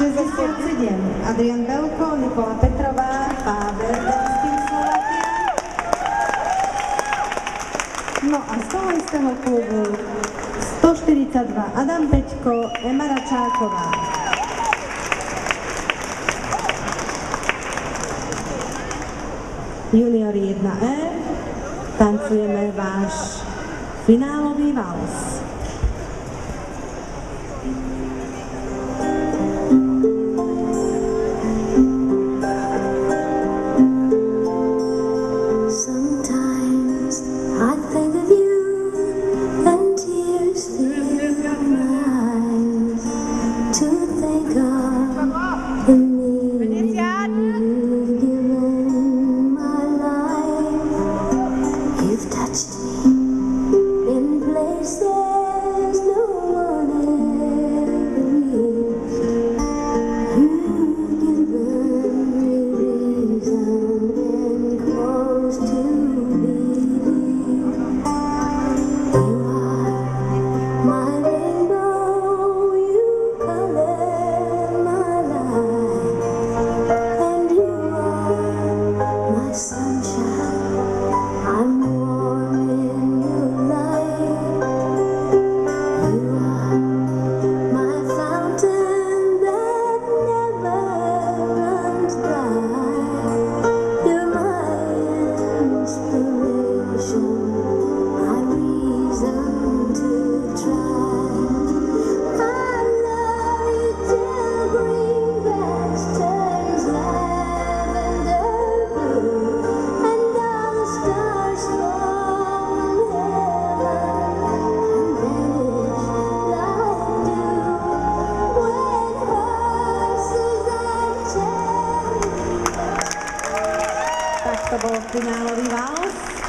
67. Adrian Belko, Nikola Petrová, Pável Team Slovakia. No a z toho istého klubu 142 Adam Peťko, Ema Račáková. Juniori 1E, tancujeme váš finálový vals. To bol finálový vals.